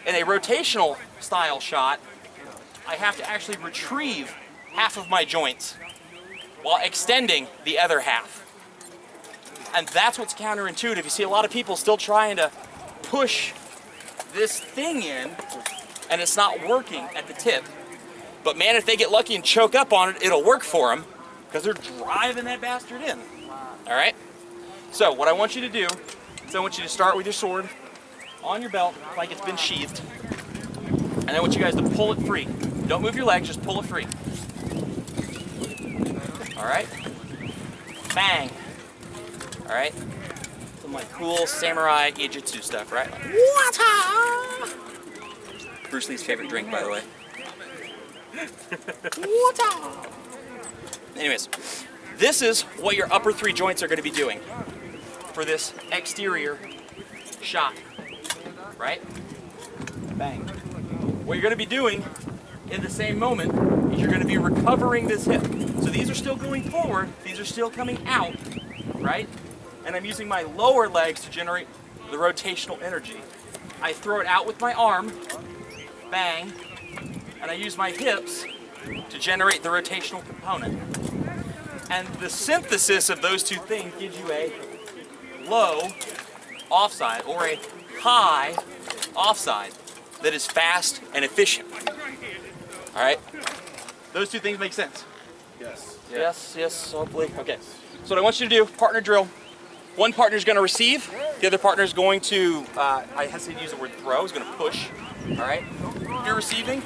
in a rotational style shot, I have to actually retrieve half of my joints while extending the other half. And that's what's counterintuitive. You see a lot of people still trying to push this thing in, and it's not working at the tip. But man, if they get lucky and choke up on it, it'll work for them because they're driving that bastard in. All right? So what I want you to do is I want you to start with your sword on your belt like it's been sheathed. And I want you guys to pull it free. Don't move your legs, just pull it free. All right? Bang. All right? Some like cool samurai ijitsu stuff, right? Like, wata! Bruce Lee's favorite drink, by the way. Wata! Anyways, this is what your upper three joints are going to be doing for this exterior shot, right? Bang. What you're going to be doing in the same moment is you're going to be recovering this hip. So these are still going forward, these are still coming out, right? And I'm using my lower legs to generate the rotational energy. I throw it out with my arm, bang, and I use my hips to generate the rotational component. And the synthesis of those two things gives you a low offside or a high offside that is fast and efficient. All right? Those two things make sense? Yes. Yes, hopefully. Okay. So what I want you to do, partner drill. One partner is going to receive. The other partner is going to, I hesitate to use the word throw, is going to push. All right? If you're receiving,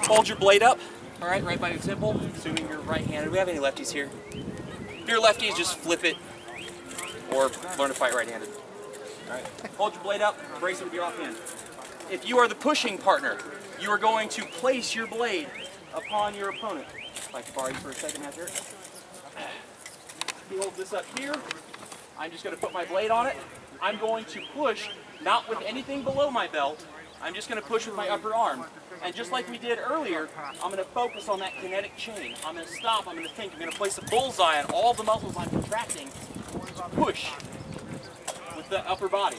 hold your blade up. All right, right by your temple, assuming you're right-handed. Do we have any lefties here? If you're lefties, just flip it or learn to fight right-handed. All right. Hold your blade up, brace it with your offhand. If you are the pushing partner, you are going to place your blade upon your opponent. If I can borrow you for a second after. He holds this up here. I'm just going to put my blade on it. I'm going to push, not with anything below my belt. I'm just going to push with my upper arm. And just like we did earlier, I'm going to focus on that kinetic chain. I'm going to stop, I'm going to think, I'm going to place a bullseye on all the muscles I'm contracting. Push with the upper body.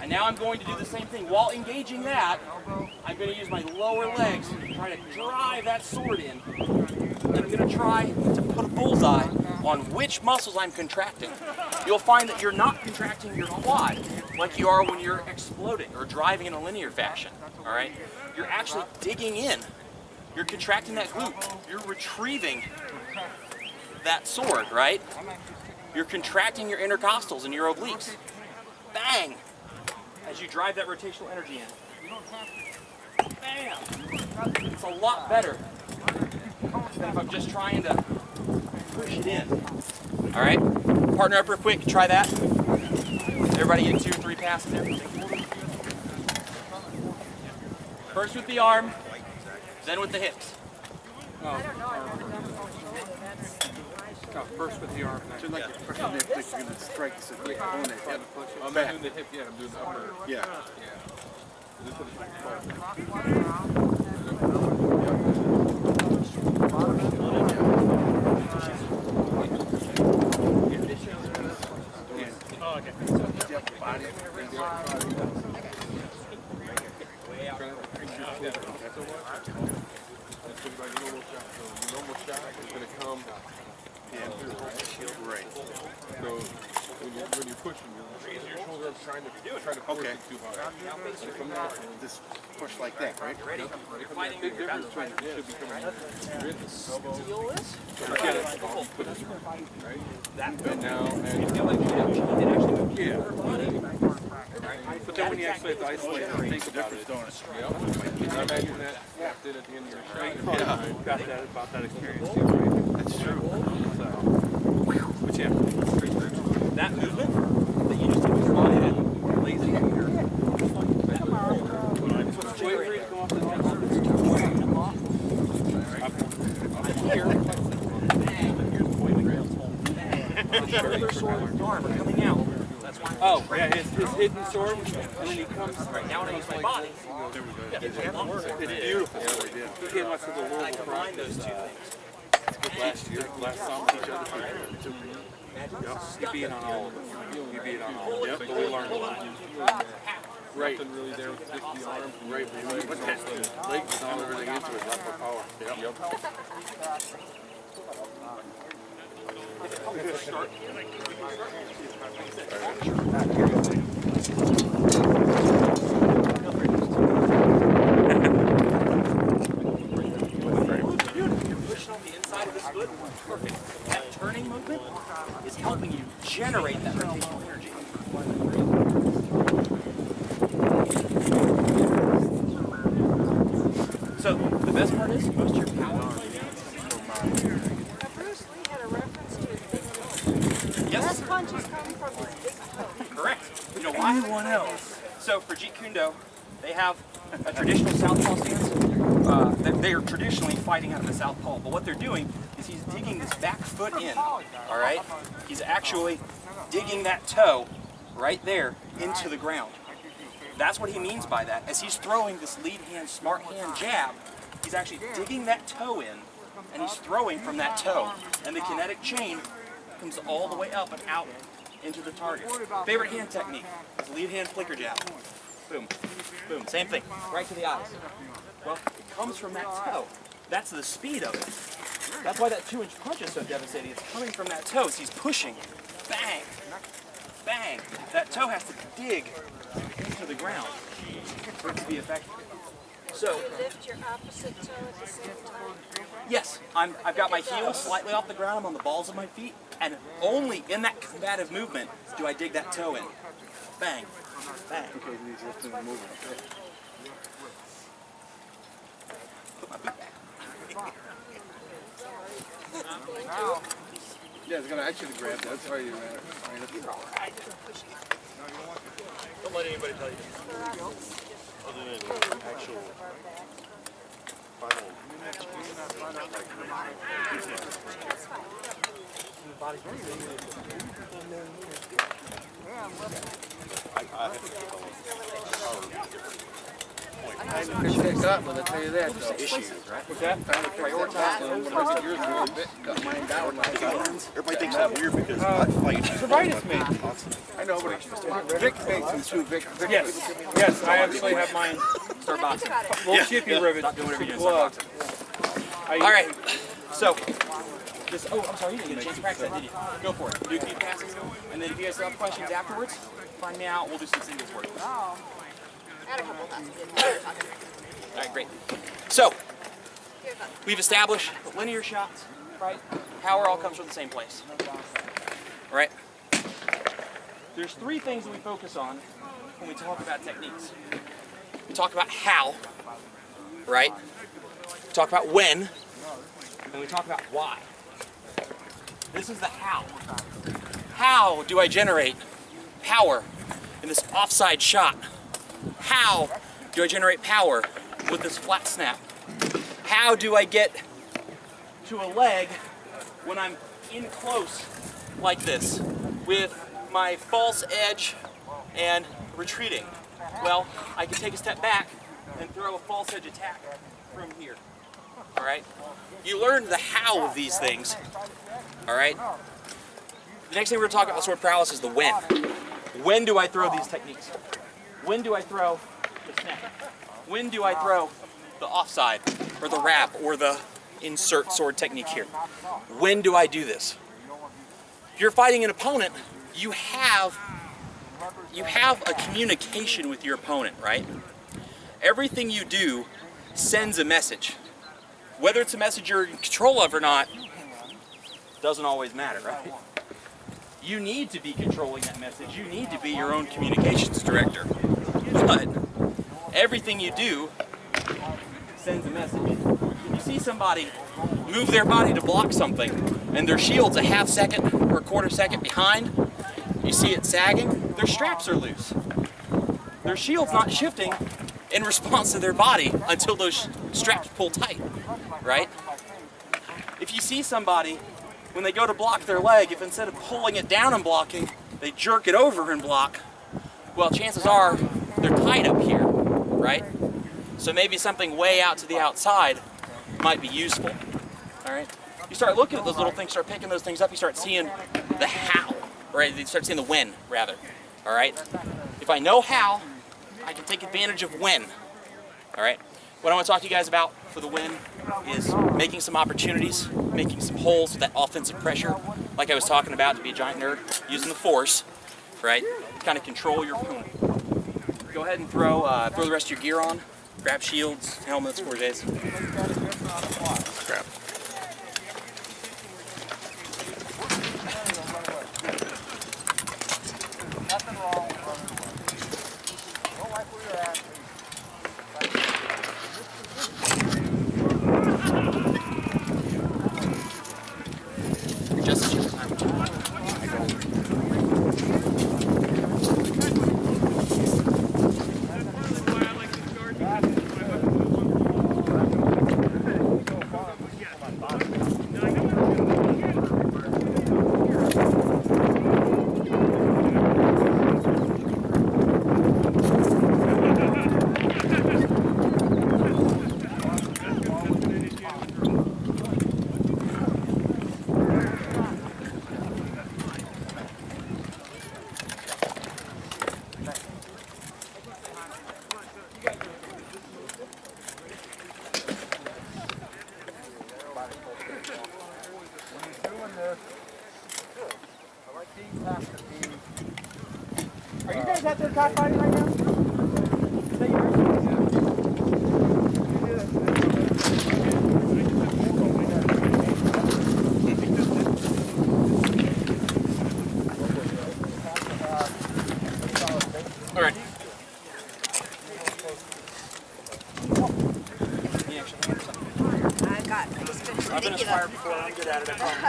And now I'm going to do the same thing. While engaging that, I'm going to use my lower legs to try to drive that sword in. And I'm going to try to put a bullseye on which muscles I'm contracting. You'll find that you're not contracting your quad like you are when you're exploding or driving in a linear fashion. All right? You're actually digging in. You're contracting that glute. You're retrieving that sword, right? You're contracting your intercostals and your obliques. Bang! As you drive that rotational energy in. Bam! It's a lot better than if I'm just trying to push it in. All right? Partner up real quick. Try that. Everybody get 2 or 3 passes there. First with the arm, then with the hips. No, first with the arm. So like you're pushing it, like you're going to strike the opponent. I'm not doing the hip yet, I'm doing the upper. Yeah. Oh, okay. Normal shot is going to come Right. So when you're pushing, you're raising your shoulder up, trying to push it too hard. Just push like that, right? Ready? You're fighting big difference between Should be coming out. steel is. That and now You feel like it actually moved yeah. But then when you actually have to isolate and think about it, I imagine that snapped in at the end of your shot. Yeah. Got that about that experience too, right? That's true. But yeah, that movement that you just did with your body and lazy here. I'm here. Bang. Here's the point of the rails. The shoulder, sword, and arm are coming out. That's why. oh, yeah, his hidden sword, and then he comes right now when I use my body. There we go. It's beautiful. He came up with a And I little combine those two things. last summer. He beat on all of them. He beat on all of them. But we learned a lot. Right. Nothing really there with just the arm. Right, when you put that legs and all everything into it, lots of power. Yep. Pushing on the inside of this foot, perfect. That turning movement is helping you generate that rotational energy. So the best part is most of your power. Now, Bruce Lee had a reference to his big toe. Yes, That punch is coming from his big toe. correct. You know why? Anyone else? So for Jeet Kune Do, they have a traditional southpaw stance. They are traditionally fighting out of the southpaw, but what they're doing is he's digging this back foot in. All right, he's actually digging that toe right there into the ground. That's what he means by that. As he's throwing this lead hand, smart hand jab, he's actually digging that toe in, and he's throwing from that toe. And the kinetic chain comes all the way up and out into the target. Favorite hand technique is lead hand flicker jab. Boom, boom, same thing, right to the eyes. Well, it comes from that toe. That's the speed of it. That's why that 2-inch punch is so devastating. It's coming from that toe. So he's pushing, bang, bang. That toe has to dig into the ground for it to be effective. So, You lift your opposite toe at the same time. yes, I've got my heel slightly off the ground. I'm on the balls of my feet, and only in that combative movement do I dig that toe in. Bang, bang. Okay, then he's lifting and moving. Put my boot back. Yeah, it's gonna actually grab that. Sorry, man. Don't let anybody tell you. Other than actual final Time to fix that Gauntlet, I'll tell you that. Though. Issues, right? What's that? Time to fix that Gauntlet. When I did yours for a bit, got mine down. everybody thinks that's weird because I fight. Psoriasis, mate. I know, but Vic makes them too. Vic. Yes. Yes, I actually have mine. Start boxing. Little chippy rivet. Stop doing whatever you're doing. Glove. All right. So, just, oh, I'm sorry, you didn't get a chance to practice that, did you? Go for it. Do a few passes, and then if you guys have questions afterwards, find me out. We'll do some singles work. I had a couple times. All right, great. So, we've established linear shots, right? Power all comes from the same place, all right? There's 3 things that we focus on when we talk about techniques. We talk about how, right? We talk about when, and we talk about why. This is the how. How do I generate power in this offside shot? How do I generate power with this flat snap? How do I get to a leg when I'm in close like this with my false edge and retreating? Well, I can take a step back and throw a false edge attack from here. All right? You learn the how of these things. All right? The next thing we're going to talk about sword prowess is the when. When do I throw these techniques? When do I throw the snap? When do I throw the offside or the wrap or the insert sword technique here? When do I do this? If you're fighting an opponent, you have a communication with your opponent, right? Everything you do sends a message. Whether it's a message you're in control of or not, doesn't always matter, right? You need to be controlling that message. You need to be your own communications director. But everything you do sends a message. If you see somebody move their body to block something and their shield's a half second or a quarter second behind, you see it sagging, their straps are loose. Their shield's not shifting in response to their body until those straps pull tight, right? If you see somebody, when they go to block their leg, if instead of pulling it down and blocking, they jerk it over and block, well, chances are they're tight up here, right? So maybe something way out to the outside might be useful, all right? You start looking at those little things, start picking those things up, you start seeing the how, right? You start seeing the when, rather, all right? If I know how, I can take advantage of when. All right. What I want to talk to you guys about for the win is making some opportunities, making some holes with that offensive pressure, like I was talking about to be a giant nerd, using the force, right? Kind of control your opponent. Go ahead and throw the rest of your gear on. Grab shields, helmets, gorgets. Crap. Nothing wrong with running away. Don't like where you're at. You're just as your time. Are you guys out there cockfighting right now? Is that yours? All right. I just finished I've been thinking aspired of. before. I'm good at it. I promise.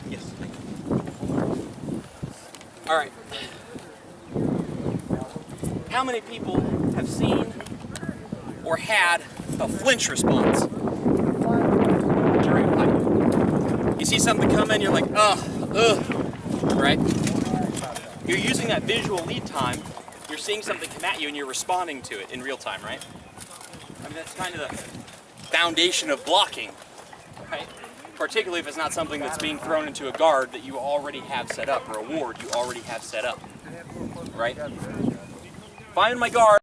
Yes. Thank you. All right. How many people have seen or had a flinch response during a fight? You see something coming, you're like, ugh, right? You're using that visual lead time. You're seeing something come at you and you're responding to it in real time, right? I mean, that's kind of the foundation of blocking, right? Particularly if it's not something that's being thrown into a guard that you already have set up, or a ward you already have set up, right? If I'm in my guard,